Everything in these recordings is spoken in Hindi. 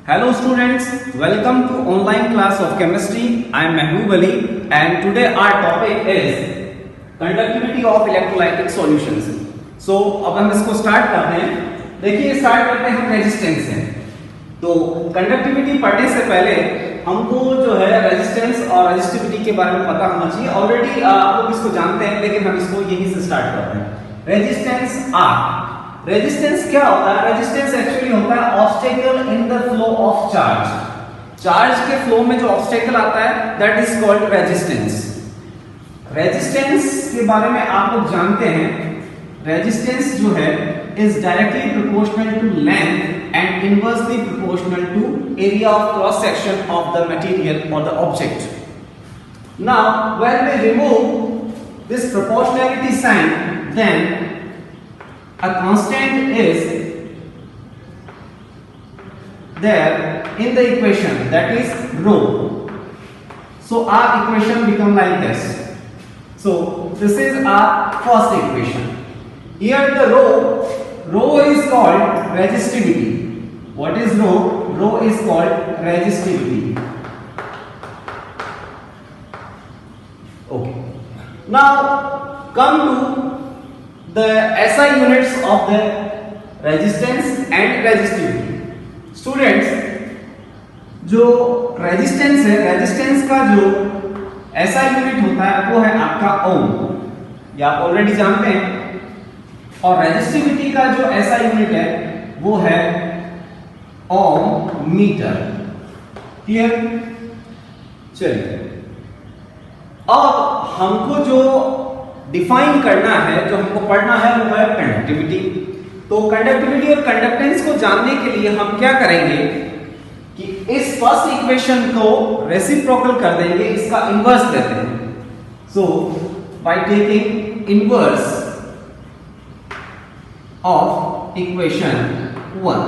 Hello students, welcome to online class of chemistry. I am Mehboob Ali and today our topic is conductivity of electrolytic solutions. So अब हम इसको स्टार्ट करते हैं. देखिए स्टार्ट करते हैं हम रेजिस्टेंस से. तो कंडक्टिविटी पढ़ने से पहले हमको जो है रेजिस्टेंस और रेजिस्टिविटी के बारे में पता होना चाहिए. ऑलरेडी आप लोग इसको जानते हैं लेकिन हम इसको यहीं से स्टार्ट करते हैं. Resistance R. रेजिस्टेंस क्या होता है? रेजिस्टेंस एक्चुअली होता है obstacle in the flow of charge. Charge के फ्लो में जो ऑब्स्टेकल आता है that is called resistance. Resistance के बारे में आप लोग जानते हैं. रेजिस्टेंस जो है is directly proportional to length and inversely proportional to area of cross section of the material or the object. Now when we remove this proportionality sign then a constant is there in the equation, that is rho. So our equation become like this. So this is our first equation. Here the rho is called resistivity. What is rho? Rho is called resistivity. Okay. Now come to the SI units of the resistance and resistivity. Students, जो रेजिस्टेंस है, रेजिस्टेंस का जो SI यूनिट होता है वो है आपका ओम, ये आप ऑलरेडी जानते हैं. और रेजिस्टिविटी का जो SI यूनिट है वो है ओम मीटर. क्लियर? चलिए अब हमको जो डिफाइन करना है, जो हमको पढ़ना है वो है कंडक्टिविटी. तो कंडक्टिविटी और कंडक्टेंस को जानने के लिए हम क्या करेंगे कि इस फर्स्ट इक्वेशन को रेसिप्रोकल कर देंगे, इसका इनवर्स लेते हैं. So by taking inverse of equation 1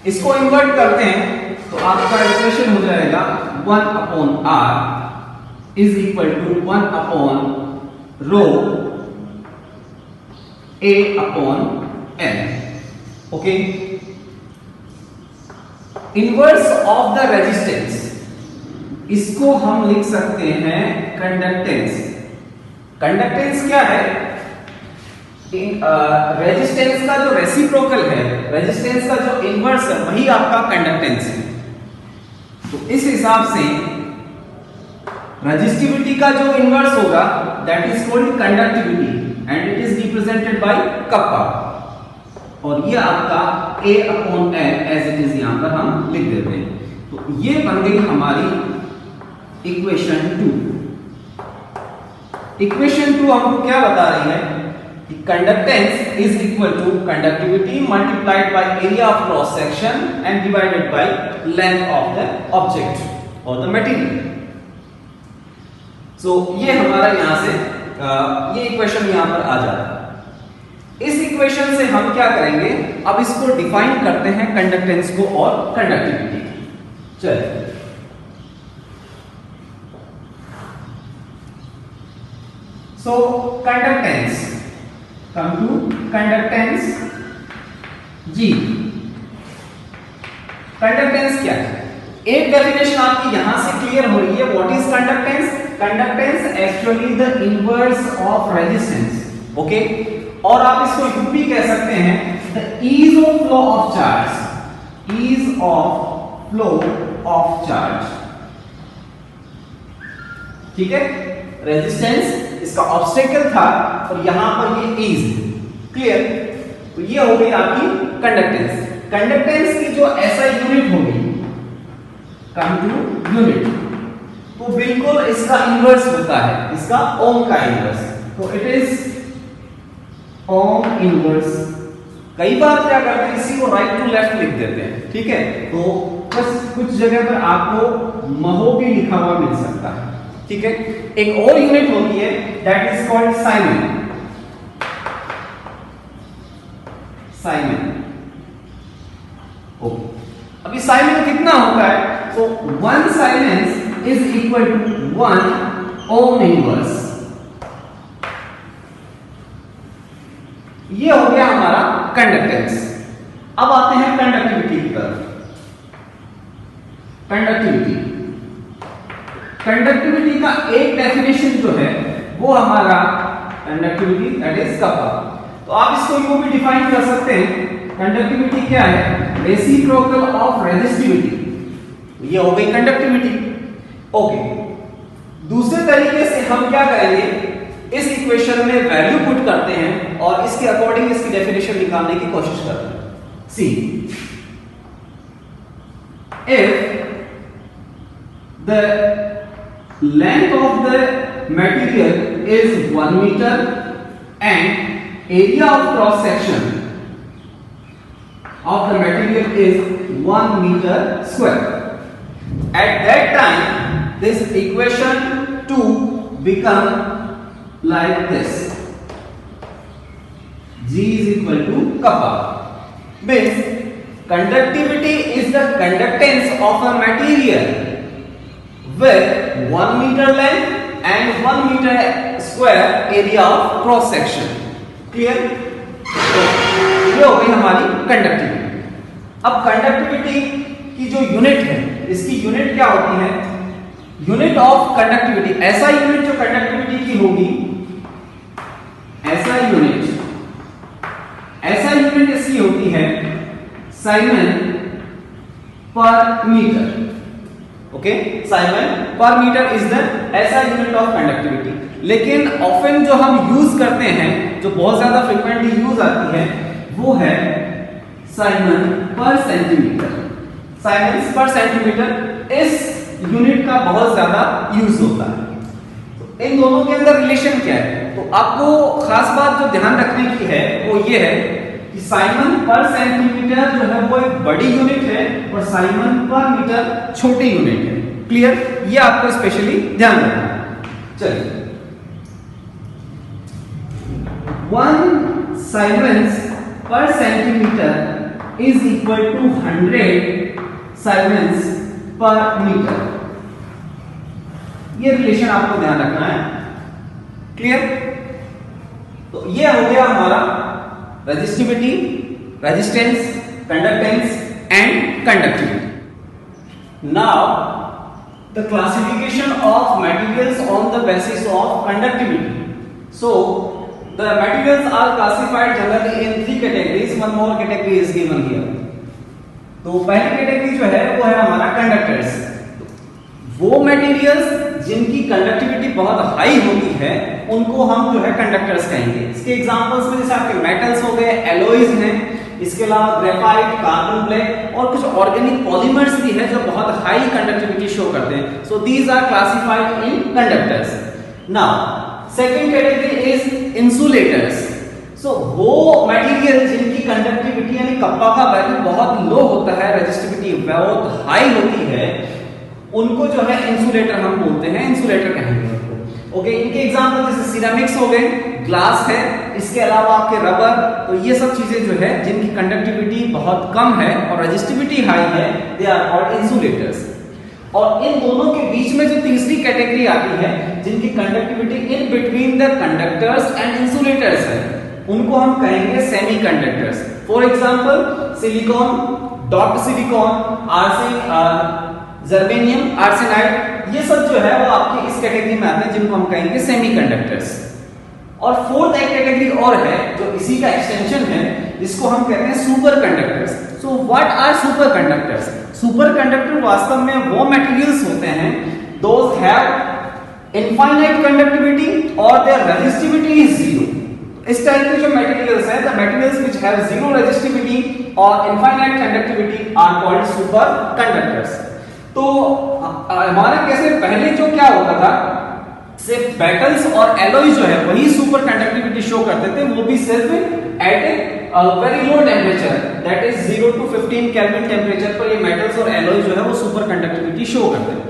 इसको इन्वर्ट करते हैं तो आपका इक्वेशन हो जाएगा 1/r is equal to 1/rho A upon L. Okay. Inverse of the resistance, इसको हम लिख सकते हैं कंडक्टेंस. कंडक्टेंस क्या है? रेजिस्टेंस का जो रेसिप्रोकल है, रेजिस्टेंस का जो इनवर्स है वही आपका कंडक्टेंस है. तो इस हिसाब से रेजिस्टिविटी का जो इनवर्स होगा that is called conductivity and it is represented by kappa. और ये आपका A/L एज इट इज यहां पर हम लिख देते हैं. तो ये बन गई हमारी इक्वेशन 2. इक्वेशन 2 हमको क्या बता रही है कि conductance is equal to conductivity multiplied by area of cross section and divided by length of the object और द मटेरियल. सो ये हमारा यहां से ये इक्वेशन यहां पर आ जाता है. इस इक्वेशन से हम क्या करेंगे, अब इसको डिफाइन करते हैं कंडक्टेंस को और कंडक्टिविटी. चलिए so conductance, come to conductance G. Conductance क्या है? एक डेफिनेशन आपकी यहां से क्लियर हो रही है. What is conductance? Conductance actually the inverse of resistance. Okay. और आप इसको यूं भी कह सकते हैं the ease of flow of charge. Ease of flow of charge. ठीक है. रेजिस्टेंस इसका ऑब्स्टेकल था और यहां पर ये ईज. क्लियर? तो ये हो गई आपकी कंडक्टेंस. कंडक्टेंस की जो SI यूनिट होगी, कम टू यूनिट, तो बिल्कुल इसका इनवर्स होता है, इसका ओम का इनवर्स. तो इट इज ओम इनवर्स. कई बार क्या करते हैं इसी को राइट टू लेफ्ट लिख देते हैं. ठीक है. तो बस कुछ जगह पर आपको महो भी लिखा हुआ मिल सकता है. ठीक है. एक और यूनिट होती है that is called Simon. Simon. Okay. अभी साइमन कितना होता है? So 1 Siemens is equal to 1 ohm inverse. ये हो गया हमारा कंडक्टेंस. अब आते हैं कंडक्टिविटी की तरफ। कंडक्टिविटी का एक डेफिनेशन जो है वो हमारा कंडक्टिविटी दैट इज कपा। तो आप इसको यूं भी डिफाइन कर सकते हैं, कंडक्टिविटी क्या है, रेसिप्रोकल ऑफ रेजिस्टिविटी। ये हो गई कंडक्टिविटी। ओके, दूसरे तरीके से हम क्या करेंगे, इस इक्वेशन में वैल्यू पुट करते हैं और इसके अकॉर्डिंग इसकी डेफिनेशन निकालने की कोशिश करते हैं। सी, if the length of the material is 1 meter and area of cross section of the material is 1 meter square, at that time this equation 2 become like this, G is equal to kappa, means conductivity is the conductance of a material with 1 meter length and 1 meter square area of cross section. Clear? तो ये हो गई हमारी कंडक्टिविटी। अब कंडक्टिविटी की जो यूनिट है, इसकी यूनिट क्या होती है, यूनिट ऑफ कंडक्टिविटी, ऐसा यूनिट जो कंडक्टिविटी की होगी, ऐसा यूनिट इसकी होती है साइमन पर मीटर। ओके, साइमन पर मीटर इज द ऐसा यूनिट ऑफ कंडक्टिविटी। लेकिन ऑफन जो हम यूज करते हैं, जो बहुत ज्यादा फ्रीक्वेंटली यूज आती है, वो है साइमन पर सेंटीमीटर। साइमन पर सेंटीमीटर इस यूनिट का बहुत ज्यादा यूज होता है। तो इन दोनों के अंदर रिलेशन क्या है, तो आपको खास बात जो ध्यान रखने की है वो ये है कि साइमन पर सेंटीमीटर जो है वो एक बड़ी यूनिट है और साइमन पर मीटर छोटी यूनिट है। क्लियर? ये आपको स्पेशली ध्यान रखना है। चलिए, 1 siemens per centimetre is equal to 100 siemens per metre. ये रिलेशन आपको ध्यान रखना है। क्लियर? तो ये हो गया हमारा resistivity, resistance, conductance and conductivity. Now the classification of materials on the basis of conductivity. So the materials are classified generally in 3 categories, one more category is given here. तो पहली कैटेगरी जो है वो है हमारा कंडक्टर्स। वो मटेरियल्स जिनकी कंडक्टिविटी बहुत हाई होती है उनको हम जो है कंडक्टर्स कहेंगे। इसके एग्जांपल्स में जैसे आपके मेटल्स हो गए, एलॉयज हैं, इसके अलावा ग्रेफाइट, कार्बन ब्लैक और कुछ ऑर्गेनिक पॉलीमर्स भी हैं जो बहुत हाई कंडक्टिविटी शो करते हैं। So these are classified in conductors. Now second category is insulators. So वो मटेरियल जिनकी कंडक्टिविटी यानी कप्पा का वैल्यू बहुत लो होता है, रेजिस्टिविटी बहुत हाई होती है, उनको जो है इंसुलेटर हम बोलते हैं, इंसुलेटर कहेंगे उनको। ओके, इनके एग्जांपल जैसे सिरेमिक्स हो गए, ग्लास है, इसके अलावा आपके रबर, तो ये सब चीजें जो है जिनकी कंडक्टिविटी बहुत कम है और रेजिस्टिविटी हाई है, दे आर कॉल्ड इंसुलेटर्स। और इन दोनों के बीच में जो तीसरी कैटेगरी आती है जिनकी conductivity in between the conductors and insulators है, उनको हम कहेंगे semiconductors. For example silicon, dot silicon, arsenic, germanium, arsenide, ये सब जो है वो आपकी इस कैटेगरी में आते हैं जिनको हम कहेंगे सेमीकंडक्टर्स। और फोर्थ एक कैटेगरी और है जो इसी का एक्सटेंशन है, जिसको हम कहते हैं superconductors. So what are superconductors? Superconductor वास्तव में वो मटेरियल्स होते हैं those have infinite conductivity or their resistivity is zero. इस टाइप के जो मटेरियल्स हैं, the materials which have zero resistivity or infinite conductivity are called superconductors. तो हमारे कैसे पहले जो क्या होता था, सिर्फ मेटल्स और एलॉय जो है वही सुपर कंडक्टिविटी शो करते थे, वो भी सिर्फ at a very low temperature, that is 0 to 15 kelvin temperature पर ये मेटल्स और एलॉय जो है वो सुपर कंडक्टिविटी शो करते हैं।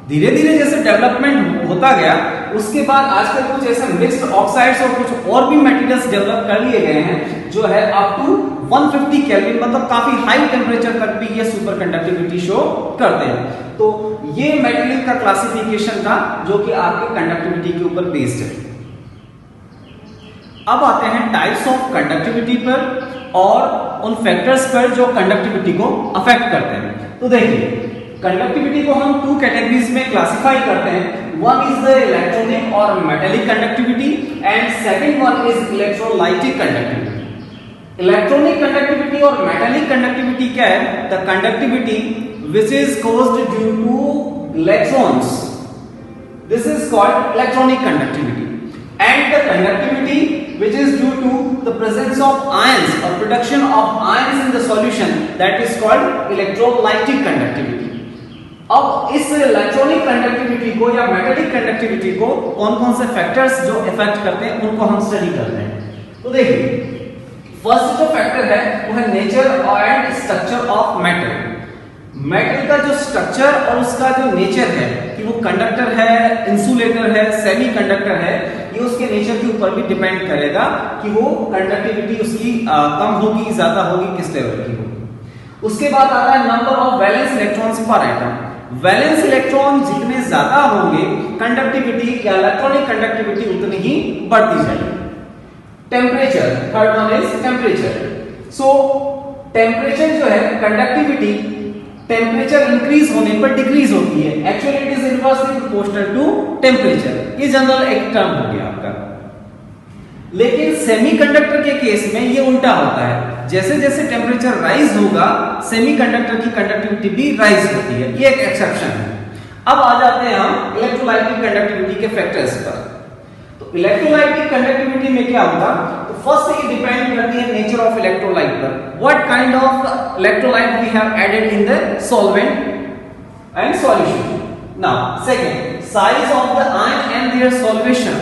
धीरे धीरे जैसे डेवलपमेंट होता गया, उसके बाद आजकल कुछ ऐसे मिक्स्ड ऑक्साइड्स और कुछ और भी मटेरियल्स डेवलप कर लिए गए हैं जो है अप टू 150 केल्विन, मतलब काफी हाई टेम्परेचर तक भी ये सुपर कंडक्टिविटी शो करते हैं। तो ये मटेरियल का क्लासिफिकेशन था जो कि आपके कंडक्टिविटी के ऊपर बेस्ड है। अब आते हैं टाइप्स ऑफ कंडक्टिविटी पर। और उन फैक्टर्स पर जो कंडक्टिविटी को अफेक्ट करते हैं। तो देखिए, कंडक्टिविटी को हम टू कैटेगरीज में क्लासिफाई करते हैं। वन इज द इलेक्ट्रॉनिक और metallic conductivity and second one is electrolytic conductivity. Electronic conductivity और मेटेलिक कंडक्टिविटी क्या है? The conductivity which is caused due to electrons, this is called electronic conductivity, and the conductivity which is due to the presence of ions or production of ions in the solution, that is called electrolytic conductivity. अब इस इलेक्ट्रॉनिक कंडक्टिविटी को या मेटेलिक कंडक्टिविटी को कौन कौन से फैक्टर्स जो इफेक्ट करते हैं उनको हम स्टडी करते हैं। तो देखिए, फर्स्ट जो फैक्टर है वो है nature and structure of metal. Metal का जो स्ट्रक्चर और उसका जो नेचर है कि वो कंडक्टर है, इंसुलेटर है, सेमीकंडक्टर है, ये उसके नेचर के ऊपर भी डिपेंड करेगा कि वो कंडक्टिविटी उसकी कम होगी, ज्यादा होगी, किस लेवल की होगी। उसके बाद आता है नंबर ऑफ वैलेंस इलेक्ट्रॉन्स पर एटम। वैलेंस इलेक्ट्रॉन जितने ज्यादा होंगे, कंडक्टिविटी या इलेक्ट्रॉनिक कंडक्टिविटी उतनी ही बढ़ती जाएगी। Temperature, third one is temperature. So temperature जो है, कंडक्टिविटी टेम्परेचर इंक्रीज होने पर डिक्रीज होती है। Actually it is inversely proportional to temperature. ये जनरल एक टर्म हो गया आपका। लेकिन सेमीकंडक्टर के केस में ये उल्टा होता है। जैसे जैसे टेम्परेचर राइज होगा, सेमीकंडक्टर की कंडक्टिविटी भी राइज होती है। ये एक एक्सेप्शन है। अब आ जाते हैं हम इलेक्ट्रोलाइटिक कंडक्टिविटी के फैक्टर्स पर। तो इलेक्ट्रोलाइटिक कंडक्टिविटी में क्या होगा? तो फर्स्ट ये डिपेंड करती है नेचर ऑफ इलेक्ट्रोलाइट पर। What kind of electrolyte we have added in the solvent and solution. Now second, size of the ion and their solvation.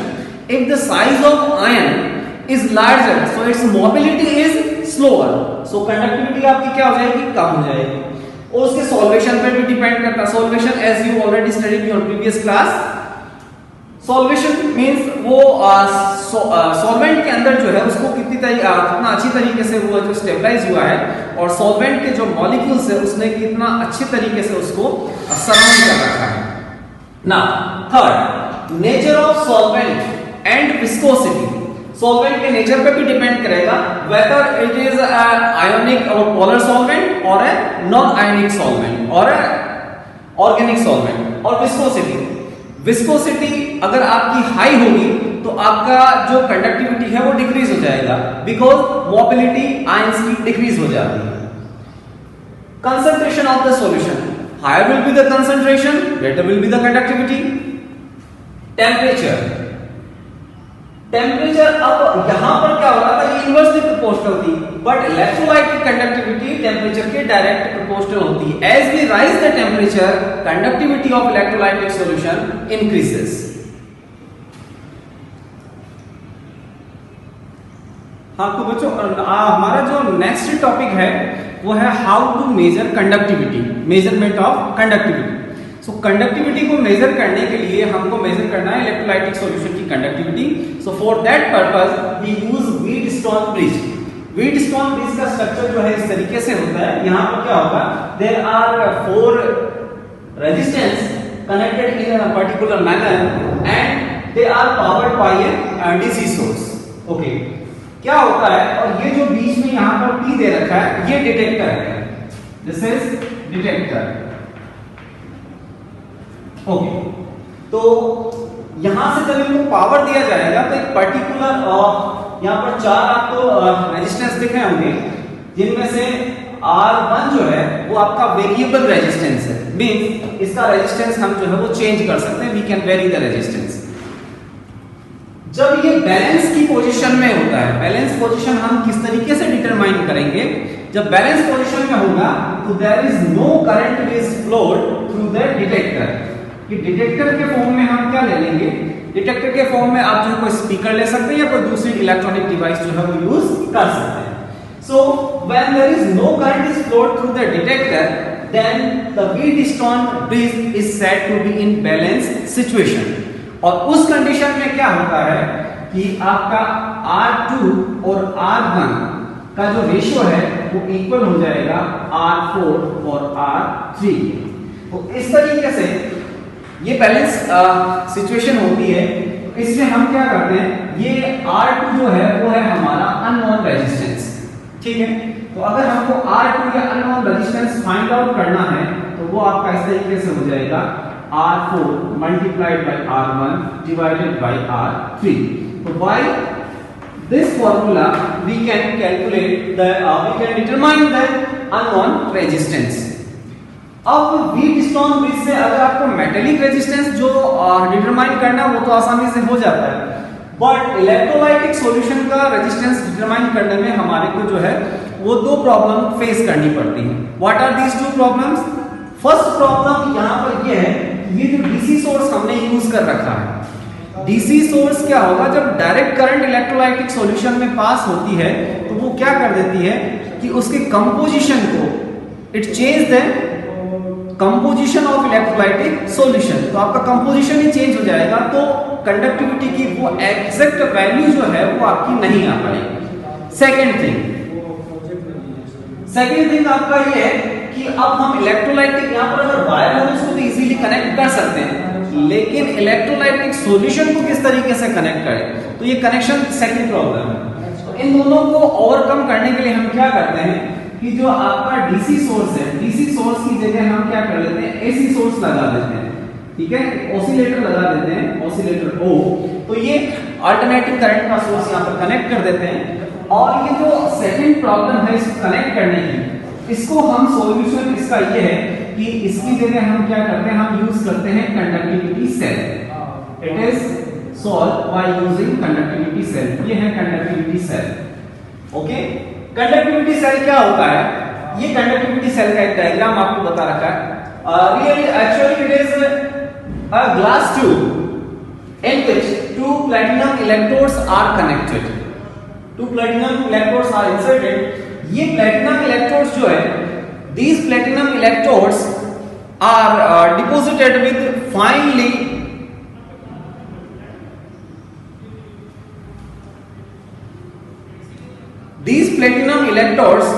If the size of ion is larger, so its mobility is slower, so conductivity आपकी क्या हो जाएगी? कम हो जाएगी। और उसके सॉल्वेशन पर भी डिपेंड करता है। Solvation as you already studied in your previous class, solvation means वो सॉल्वेंट के अंदर जो है उसको कितना अच्छी तरीके से वो जो स्टेबलाइज हुआ है, और सॉल्वेंट के जो मॉलिक्यूल्स है उसने कितना अच्छे तरीके से उसको सराउंड कर रखा है। Now third, nature of solvent and viscosity. Solvent के नेचर पे भी डिपेंड करेगा वेदर इट इज आयोनिक और पोलर सॉल्वेंट और नॉन आयोनिक सॉल्वेंट और ऑर्गेनिक सॉल्वेंट। और विस्कोसिटी, विस्कोसिटी अगर आपकी हाई होगी तो आपका जो कंडक्टिविटी है वो डिक्रीज हो जाएगा, बिकॉज मोबिलिटी आयंस की डिक्रीज हो जाती है। Concentration of the solution, higher will be the concentration, greater will be the conductivity. Temperature, temperature अब यहां पर क्या हो रहा था? ये इनवर्सली प्रोपोर्शनल थी, बट इलेक्ट्रोलाइट की कंडक्टिविटी टेम्परेचर के डायरेक्ट प्रोपोर्शनल होती है। As we raise the temperature, conductivity of electrolytic solution increases. हाँ, तो बच्चों हमारा जो नेक्स्ट टॉपिक है वो है how to measure conductivity, measurement of conductivity. So conductivity को मेजर करने के लिए हमको मेजर करना है इलेक्ट्रोलाइटिक सॉल्यूशन की conductivity. So for that purpose we use Wheatstone bridge. Wheatstone bridge का स्ट्रक्चर जो है इस तरीके से होता है। यहाँ पर क्या होगा? There are 4 resistance connected in a particular manner and they are powered by a DC source. Okay, क्या होता है? और ये जो बीच में यहाँ पर P दे रखा है, ये डिटेक्टर है। This is detector. ओके, तो यहां से जब इनको पावर दिया जाएगा तो एक पर्टिकुलर यहां पर 4 आपको रेजिस्टेंस दिख रहे होंगे, जिनमें से R1 जो है वो आपका वेरिएबल रेजिस्टेंस है। मींस इसका रेजिस्टेंस हम जो है वो चेंज कर सकते हैं, we can vary the resistance. जब ये बैलेंस की पोजीशन में होता है, बैलेंस पोजीशन हम किस तरीके से डिटरमाइन करेंगे? जब बैलेंस पोजीशन में होगा तो there is no current is flowed through the detector. कि डिटेक्टर के फॉर्म में हम क्या ले लेंगे? डिटेक्टर के फॉर्म में आप जो है कोई स्पीकर ले सकते हैं या कोई दूसरी इलेक्ट्रॉनिक डिवाइस जो है वो यूज कर सकते हैं। So when there is no current is flowed through the detector, then the Wheatstone bridge is said to be in balance situation. और उस कंडीशन में क्या होता है कि आपका R2 और R1 का जो रेशियो है वो इक्वल हो जाएगा R4 और R3। तो इस तरीके से ये बैलेंस सिचुएशन होती है। इसमें हम क्या करते हैं? ये R2 जो है वो है हमारा अननोन रेजिस्टेंस, ठीक है। तो अगर हमको R2 या अननोन रेजिस्टेंस फाइंड आउट करना है तो वो आपका इस तरीके से हो जाएगा R4 multiplied by R1 divided by R3. So by this formula we can calculate the we can determine the unknown resistance. अब व्हीट स्टोन ब्रिज से अगर आपको मेटेलिक रेजिस्टेंस जो डिटरमाइन करना है वो तो आसानी से हो जाता है, बट इलेक्ट्रोलाइटिक सॉल्यूशन का रेजिस्टेंस डिटरमाइन करने में हमारे को जो है वो दो प्रॉब्लम फेस करनी पड़ती है। What are these two problems? First problem यहाँ पर ये है, ये जो डीसी सोर्स हमने यूज कर रखा है, डीसी सोर्स क्या होगा जब डायरेक्ट करंट इलेक्ट्रोलाइटिक सॉल्यूशन में पास होती है तो वो क्या कर देती है कि उसके कंपोजिशन को it change the composition of electrolytic solution. तो आपका कंपोजिशन ही चेंज हो जाएगा, तो कंडक्टिविटी की वो एग्जैक्ट वैल्यू जो है वो आपकी नहीं आ पाएगी। सेकेंड थिंग आपका ये है कि अब हम इलेक्ट्रोलाइटिक यहाँ पर अगर वायर है उसको तो इजीली कनेक्ट कर सकते हैं, लेकिन इलेक्ट्रोलाइटिक सॉल्यूशन को किस तरीके से कनेक्ट करें, तो ये कनेक्शन सेकंड प्रॉब्लम है। तो इन दोनों को ओवरकम करने के लिए हम क्या करते हैं कि जो आपका डीसी सोर्स है, डीसी सोर्स की जगह हम क्या कर लेते हैं, एसी सोर्स लगा देते हैं। ठीक है, ऑसिलेटर लगा देते हैं, ऑसिलेटर ओ। तो ये अल्टरनेटिंग करंट का सोर्स यहाँ पर कनेक्ट कर देते हैं। और ये जो सेकंड प्रॉब्लम है इसको कनेक्ट करने की, इसको हम सॉल्यूशन इसका ये है कि इसकी जगह हम क्या करते हैं, हम यूज करते हैं conductivity cell. It is solve by using conductivity cell. ये है conductivity cell. Okay, conductivity cell क्या होता है, ये कंडक्टिविटी सेल का एक डायग्राम आपको बता रखा है। Really actually it is a glass tube in which two platinum electrodes are connected. Two platinum electrodes are inserted. ये platinum electrodes जो है, these platinum electrodes are deposited with finely these platinum electrodes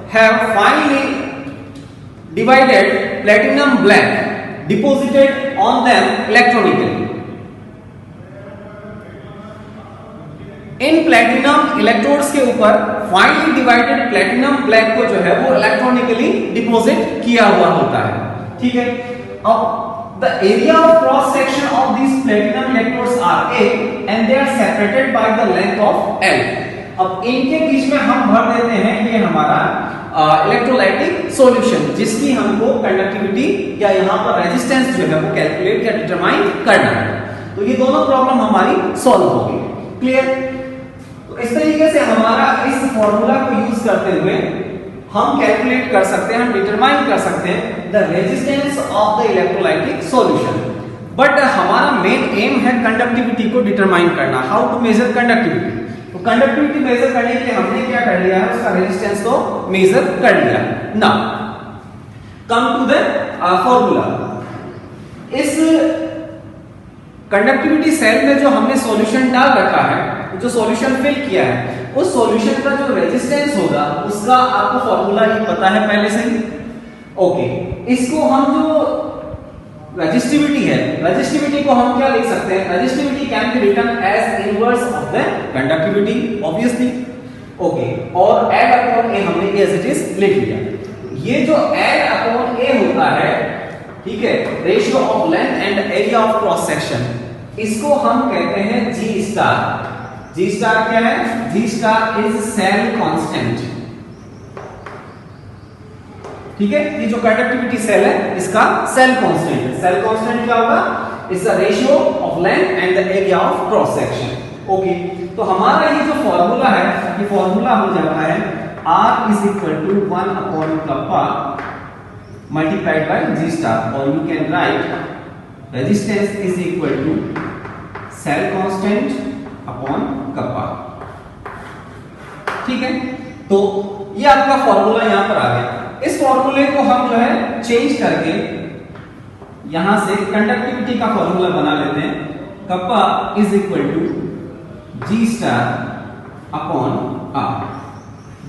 have finely divided platinum black deposited on them electronically. In platinum electrodes के ऊपर फाइनली डिवाइडेड प्लैटिनम ब्लैक को जो है वो इलेक्ट्रॉनिकली डिपॉजिट किया हुआ होता है। ठीक है, अब the area of cross section of this platinum electrodes are A and they are separated by the length of L. अब इनके बीच में हम भर देते हैं ये हमारा इलेक्ट्रोलाइटिक सॉल्यूशन, जिसकी हमको कंडक्टिविटी या यहाँ पर रेजिस्टेंस जो है वो कैलकुलेट या डिटरमाइन करना है। तो ये दोनों प्रॉब्लम हमारी सॉल्व होगी। क्लियर? तो इस तरीके से हमारा इस फॉर्मूला को यूज करते हुए हम कैलकुलेट कर सकते हैं, हम डिटरमाइन कर सकते हैं the resistance of the electrolytic solution. But हमारा मेन एम है कंडक्टिविटी को डिटरमाइन करना, हाउ टू मेजर कंडक्टिविटी। तो कंडक्टिविटी मेजर करने के लिए हमने क्या कर लिया है, उसका रेजिस्टेंस को मेजर कर लिया। Now come to the formula. इस कंडक्टिविटी सेल में जो हमने सॉल्यूशन डाल रखा है, जो सॉल्यूशन फिल किया है, उस सॉल्यूशन का जो रेजिस्टेंस होगा उसका आपको फॉर्मूला ही पता है पहले से ही। ओके, इसको हम जो रेजिस्टिविटी है, रेजिस्टिविटी को हम क्या लिख सकते हैं, resistivity can be written as inverse of the conductivity obviously. Okay, और एड अपॉन ए हमने एज इट इज लिख लिया। ये जो एड अपॉन ए होता है, ठीक है, ratio of length and area of cross section, इसको हम कहते हैं जी स्टार। जी स्टार क्या है, जी स्टार इज सेल कांस्टेंट। ठीक है, ये जो कंडक्टिविटी सेल है इसका सेल कांस्टेंट है। सेल कांस्टेंट क्या होगा, is the ratio of length and the area of cross section. Okay, तो हमारा ये जो फॉर्मूला है, ये फॉर्मूला हो जाता है R is equal to 1 upon kappa multiplied by G star, or you can write resistance is equal to cell constant upon kappa। ठीक है, तो ये आपका फॉर्मूला यहां पर आ गया। इस फॉर्मूले को हम जो है चेंज करके यहां से कंडक्टिविटी का फॉर्मूला बना लेते हैं, kappa is equal to G star upon R.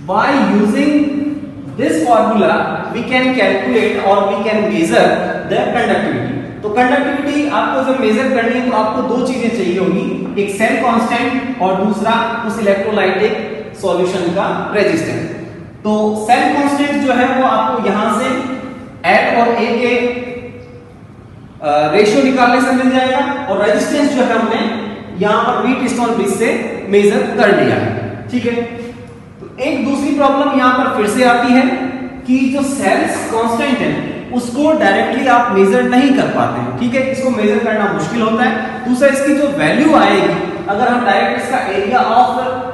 By using this formula we can calculate or we can measure the conductivity. तो कंडक्टिविटी आपको जब मेजर करनी है तो आपको दो चीजें चाहिए होगी, एक सेल कांस्टेंट और दूसरा उस इलेक्ट्रोलाइटिक सॉल्यूशन का रेजिस्टेंस। तो सेल कांस्टेंट जो है वो आपको यहां से L और A के रेशियो निकालने से मिल जाएगा, और रेजिस्टेंस जो है हमने यहां पर व्हीटस्टोन ब्रिज से मेजर कर लिया है। ठीक है, तो एक दूसरी प्रॉब्लम यहां पर फिर से आती है कि जो सेल्स कांस्टेंट है उसको डायरेक्टली आप मेजर नहीं कर पाते हैं। ठीक है, इसको मेजर करना मुश्किल होता है। दूसरा, इसकी जो वैल्यू आएगी, अगर हम डायरेक्ट इसका एरिया ऑफ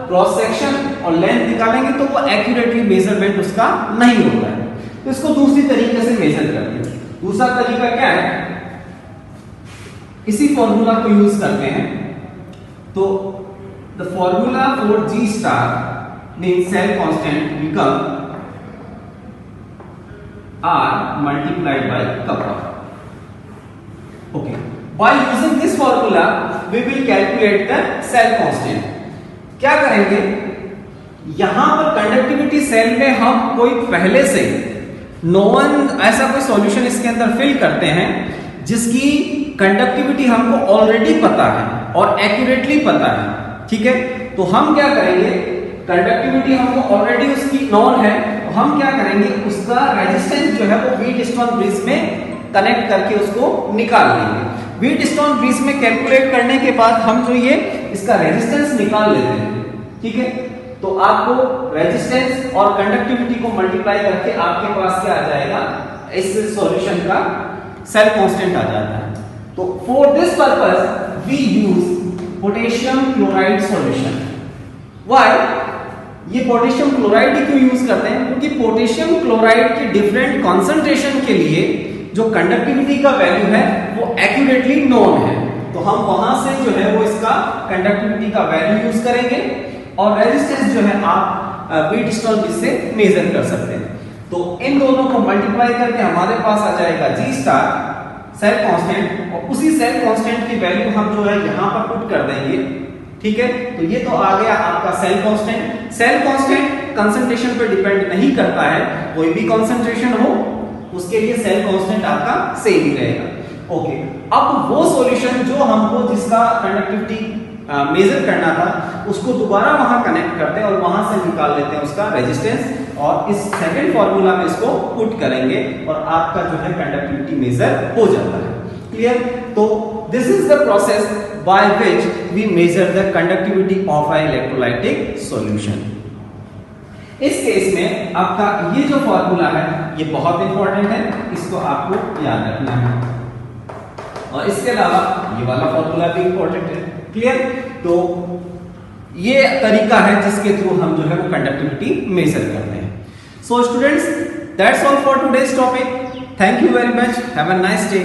क्रॉस सेक्शन और लेंथ निकालेंगे तो वो एक्यूरेटली मेजरमेंट उसका नहीं होता है। तो इसको दूसरी तरीके से मेजर करते हैं। दूसरा तरीका क्या है, इसी फॉर्मूला को यूज करते हैं। तो the formula for G star means cell constant become R multiplied by kappa. Okay. By using this formula, we will calculate the cell constant. क्या करेंगे, यहां पर कंडक्टिविटी सेल में हम कोई पहले से नोन ऐसा कोई सॉल्यूशन इसके अंदर फिल करते हैं जिसकी कंडक्टिविटी हमको ऑलरेडी पता है और एक्यूरेटली पता है। ठीक है, तो हम क्या करेंगे, कंडक्टिविटी हमको ऑलरेडी उसकी नॉन है, तो हम क्या करेंगे, उसका रेजिस्टेंस जो है वो व्हीटस्टोन ब्रिज में कनेक्ट करके उसको निकाल लेंगे। व्हीटस्टोन ब्रिज में कैलकुलेट करने के बाद हम जो ये इसका रेजिस्टेंस निकाल लेते हैं। ठीक है, तो आपको रेजिस्टेंस और कंडक्टिविटी को मल्टीप्लाई करके आपके पास क्या आ जाएगा, इस सॉल्यूशन का सेल कांस्टेंट आ जाता है। तो for this purpose we use potassium chloride solution. Why, ये पोटेशियम क्लोराइड क्यों यूज करते हैं, क्योंकि पोटेशियम क्लोराइड के डिफरेंट कॉन्सेंट्रेशन के लिए जो कंडक्टिविटी का वैल्यू है वो एक्यूरेटली नोन है। तो हम वहां से जो है वो इसका कंडक्टिविटी का वैल्यू यूज करेंगे, और रेजिस्टेंस जो है आप व्हीटस्टोन ब्रिज से मेजर कर सकते हैं। तो इन दोनों को मल्टीप्लाई करके हमारे पास आ जाएगा G स्टार सेल कांस्टेंट, और उसी सेल कांस्टेंट की वैल्यू हम जो है यहां पर पुट कर देंगे। ठीक है, तो ये तो आ गया आपका cell constant. Cell constant concentration पर डिपेंड नहीं करता है, कोई भी कंसंट्रेशन हो उसके लिए सेल कांस्टेंट आपका सेम ही रहेगा। ओके, अब वो सॉल्यूशन जो हमको जिसका कंडक्टिविटी मेजर करना था उसको दोबारा वहां कनेक्ट करते हैं और वहां से निकाल लेते हैं उसका रेजिस्टेंस, और इस सेकंड फार्मूला में इसको पुट करेंगे और आपका जो है कंडक्टिविटी मेजर हो जाता है। क्लियर? तो this is the process by which we measure the conductivity of a electrolytic solution. इस केस में आपका ये जो फार्मूला है ये बहुत इंपॉर्टेंट है, इसको आपको याद रखना है, और इसके अलावा ये वाला फार्मूला भी इंपॉर्टेंट है। क्लियर? तो ये तरीका है जिसके थ्रू हम जो है वो कंडक्टिविटी मेजर करते हैं। So students, that's all for today's topic. Thank you very much, have a nice day.